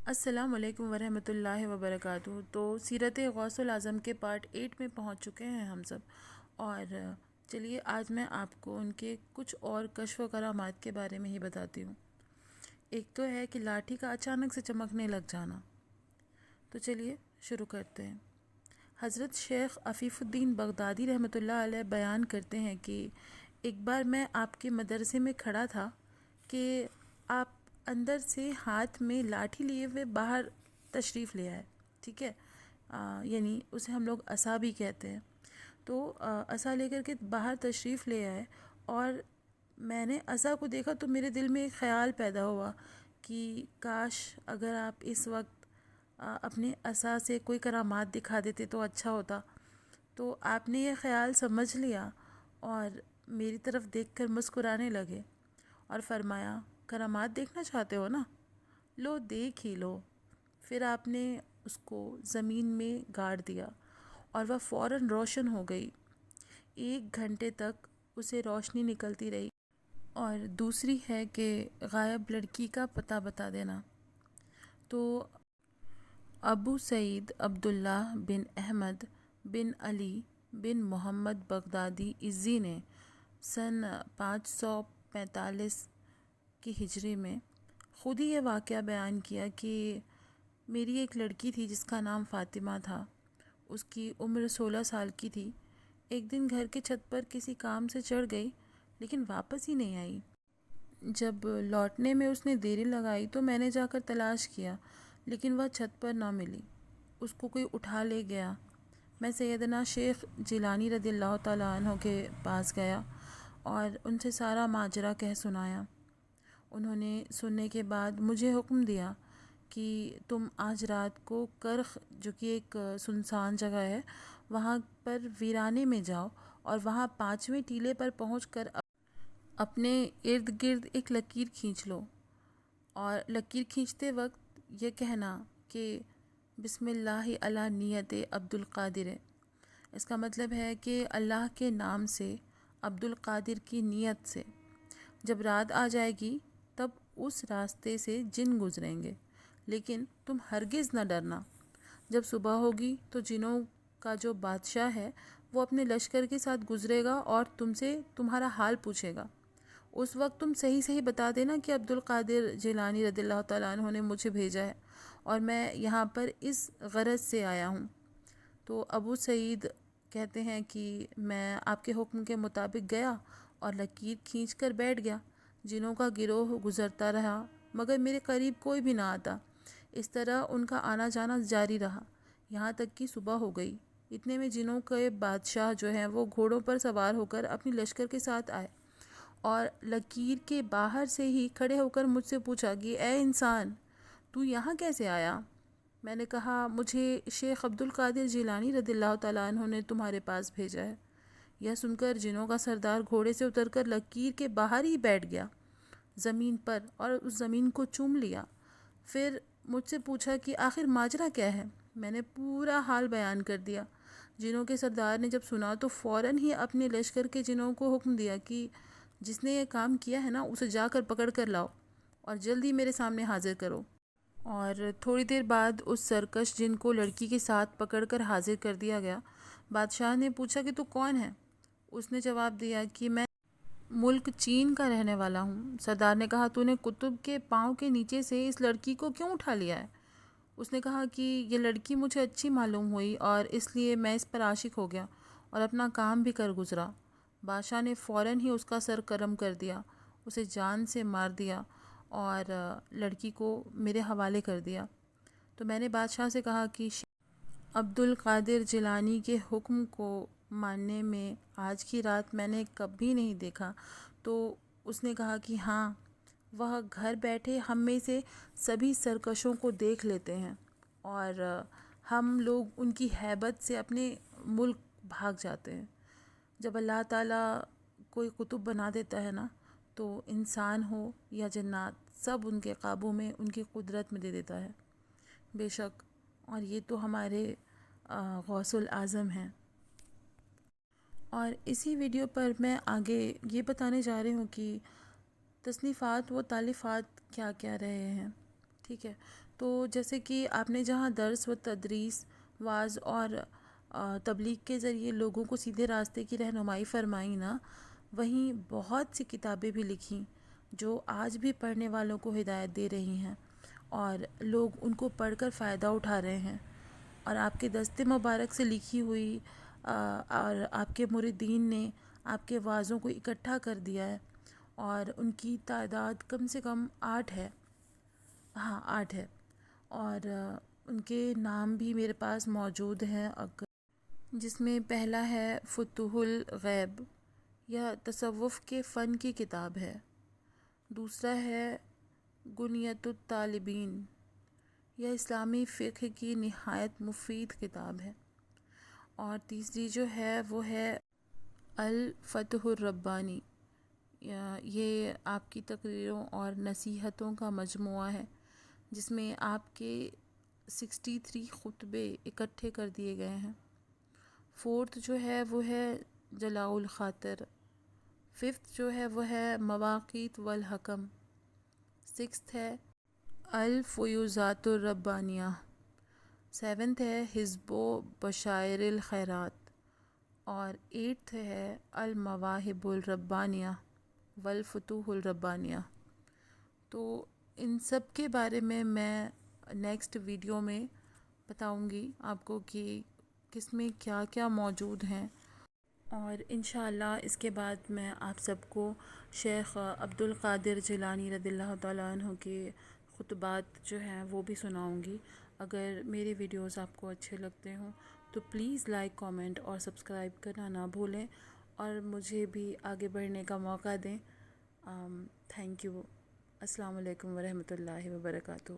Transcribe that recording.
السلام علیکم ورحمۃ اللہ وبرکاتہ۔ تو سیرت غوث الاعظم کے پارٹ 8 میں پہنچ چکے ہیں ہم سب، اور چلیے آج میں آپ کو ان کے کچھ اور کشف و کرامات کے بارے میں ہی بتاتی ہوں۔ ایک تو ہے کہ لاٹھی کا اچانک سے چمکنے لگ جانا۔ تو چلیے شروع کرتے ہیں۔ حضرت شیخ عفیف الدین بغدادی رحمۃ اللہ علیہ بیان کرتے ہیں کہ ایک بار میں آپ کے مدرسے میں کھڑا تھا کہ آپ اندر سے ہاتھ میں لاٹھی لیے ہوئے باہر تشریف لے آئے، ٹھیک ہے، یعنی اسے ہم لوگ عصا بھی کہتے ہیں۔ تو عصا لے کر کے باہر تشریف لے آئے، اور میں نے عصا کو دیکھا تو میرے دل میں ایک خیال پیدا ہوا کہ کاش اگر آپ اس وقت اپنے عصا سے کوئی کرامات دکھا دیتے تو اچھا ہوتا۔ تو آپ نے یہ خیال سمجھ لیا اور میری طرف دیکھ کر مسکرانے لگے اور فرمایا، کرامات دیکھنا چاہتے ہو نا، لو دیکھ ہی لو۔ پھر آپ نے اس کو زمین میں گاڑ دیا اور وہ فوراً روشن ہو گئی۔ 1 گھنٹے تک اسے روشنی نکلتی رہی۔ اور دوسری ہے کہ غائب لڑکی کا پتہ بتا دینا۔ تو ابو سعید عبداللہ بن احمد بن علی بن محمد بغدادی عزی نے سن 545 کی ہجری میں خود ہی یہ واقعہ بیان کیا کہ میری ایک لڑکی تھی جس کا نام فاطمہ تھا۔ اس کی عمر 16 سال کی تھی۔ ایک دن گھر کے چھت پر کسی کام سے چڑھ گئی لیکن واپس ہی نہیں آئی۔ جب لوٹنے میں اس نے دیری لگائی تو میں نے جا کر تلاش کیا لیکن وہ چھت پر نہ ملی۔ اس کو کوئی اٹھا لے گیا۔ میں سیدنا شیخ جیلانی رضی اللہ تعالیٰ عنہ کے پاس گیا اور ان سے سارا ماجرا کہہ سنایا۔ انہوں نے سننے کے بعد مجھے حکم دیا کہ تم آج رات کو کرخ، جو کہ ایک سنسان جگہ ہے، وہاں پر ویرانے میں جاؤ اور وہاں 5ویں ٹیلے پر پہنچ کر اپنے ارد گرد ایک لکیر کھینچ لو، اور لکیر کھینچتے وقت یہ کہنا کہ بسم اللہ علی نیت عبد القادر۔ اس کا مطلب ہے کہ اللہ کے نام سے، عبد القادر کی نیت سے۔ جب رات آ جائے گی تب اس راستے سے جن گزریں گے، لیکن تم ہرگز نہ ڈرنا۔ جب صبح ہوگی تو جنوں کا جو بادشاہ ہے وہ اپنے لشکر کے ساتھ گزرے گا اور تم سے تمہارا حال پوچھے گا۔ اس وقت تم صحیح بتا دینا کہ عبد القادر جیلانی رضی اللہ تعالیٰ عنہ نے مجھے بھیجا ہے اور میں یہاں پر اس غرض سے آیا ہوں۔ تو ابو سعید کہتے ہیں کہ میں آپ کے حکم کے مطابق گیا اور لکیر کھینچ کر بیٹھ گیا۔ جنوں کا گروہ گزرتا رہا مگر میرے قریب کوئی بھی نہ آتا۔ اس طرح ان کا آنا جانا جاری رہا یہاں تک کہ صبح ہو گئی۔ اتنے میں جنوں کے بادشاہ جو ہیں وہ گھوڑوں پر سوار ہو کر اپنی لشکر کے ساتھ آئے اور لکیر کے باہر سے ہی کھڑے ہو کر مجھ سے پوچھا کہ اے انسان، تو یہاں کیسے آیا؟ میں نے کہا مجھے شیخ عبد القادر جیلانی رضی اللہ تعالیٰ عنہ نے تمہارے پاس بھیجا ہے۔ یہ سن کر جنوں کا سردار گھوڑے سے اتر کر لکیر کے باہر ہی بیٹھ گیا زمین پر اور اس زمین کو چوم لیا۔ پھر مجھ سے پوچھا کہ آخر ماجرا کیا ہے؟ میں نے پورا حال بیان کر دیا۔ جنوں کے سردار نے جب سنا تو فوراً ہی اپنے لشکر کے جنوں کو حکم دیا کہ جس نے یہ کام کیا ہے نا اسے جا کر پکڑ کر لاؤ اور جلدی میرے سامنے حاضر کرو۔ اور تھوڑی دیر بعد اس سرکش جن کو لڑکی کے ساتھ پکڑ کر حاضر کر دیا گیا۔ بادشاہ نے پوچھا کہ تو کون ہے؟ اس نے جواب دیا کہ میں ملک چین کا رہنے والا ہوں۔ سردار نے کہا تو نے کتب کے پاؤں کے نیچے سے اس لڑکی کو کیوں اٹھا لیا ہے؟ اس نے کہا کہ یہ لڑکی مجھے اچھی معلوم ہوئی اور اس لیے میں اس پر عاشق ہو گیا اور اپنا کام بھی کر گزرا۔ بادشاہ نے فوراً ہی اس کا سر قلم کر دیا، اسے جان سے مار دیا اور لڑکی کو میرے حوالے کر دیا۔ تو میں نے بادشاہ سے کہا کہ عبد القادر جیلانی کے حکم کو ماننے میں آج کی رات میں نے کبھی نہیں دیکھا۔ تو اس نے کہا کہ ہاں، وہ گھر بیٹھے ہم میں سے سبھی سرکشوں کو دیکھ لیتے ہیں اور ہم لوگ ان کی ہیبت سے اپنے ملک بھاگ جاتے ہیں۔ جب اللہ تعالیٰ کوئی قطب بنا دیتا ہے نا تو انسان ہو یا جنات سب ان کے قابو میں، ان کی قدرت میں دے دیتا ہے بے شک۔ اور یہ تو ہمارے غوث الاعظم ہیں۔ اور اسی ویڈیو پر میں آگے یہ بتانے جا رہی ہوں کہ تصنیفات و تالیفات کیا کیا رہے ہیں، ٹھیک ہے۔ تو جیسے کہ آپ نے جہاں درس و تدریس، واعظ اور تبلیغ کے ذریعے لوگوں کو سیدھے راستے کی رہنمائی فرمائی نا، وہیں بہت سی کتابیں بھی لکھیں جو آج بھی پڑھنے والوں کو ہدایت دے رہی ہیں، اور لوگ ان کو پڑھ کر فائدہ اٹھا رہے ہیں۔ اور آپ کے دست مبارک سے لکھی ہوئی اور آپ کے مریدین نے آپ کے وعظوں کو اکٹھا کر دیا ہے، اور ان کی تعداد کم سے کم 8 ہے۔ ہاں 8 ہے، اور ان کے نام بھی میرے پاس موجود ہیں، جس میں پہلا ہے فتوح الغیب، یہ تصوف کے فن کی کتاب ہے۔ دوسرا ہے گنیت الطالبین، یہ اسلامی فقہ کی نہایت مفید کتاب ہے۔ اور تیسری جو ہے وہ ہے الفتح الربانی، یہ آپ کی تقریروں اور نصیحتوں کا مجموعہ ہے، جس میں آپ کے 63 خطبے اکٹھے کر دیے گئے ہیں۔ فورتھ جو ہے وہ ہے جلاء الخاطر، ففتھ جو ہے وہ ہے مواقیت والحکم، سکستھ ہے الفیوزات الربانیہ، سیونتھ ہے حزب و بشائر الخیرات، اور ایٹتھ ہے المواہب الربانیہ والفتوح الربانیہ۔ تو ان سب کے بارے میں نیکسٹ ویڈیو میں بتاؤں گی آپ کو کہ کس میں کیا کیا موجود ہیں، اور انشاءاللہ اس کے بعد میں آپ سب کو شیخ عبد القادر جیلانی رضی اللہ تعالیٰ عنہ کے خطبات جو ہیں وہ بھی سناؤں گی۔ اگر میرے ویڈیوز آپ کو اچھے لگتے ہوں تو پلیز لائک، کامنٹ اور سبسکرائب کرنا نہ بھولیں، اور مجھے بھی آگے بڑھنے کا موقع دیں۔ Thank you. السلام علیکم ورحمۃ اللہ وبرکاتہ۔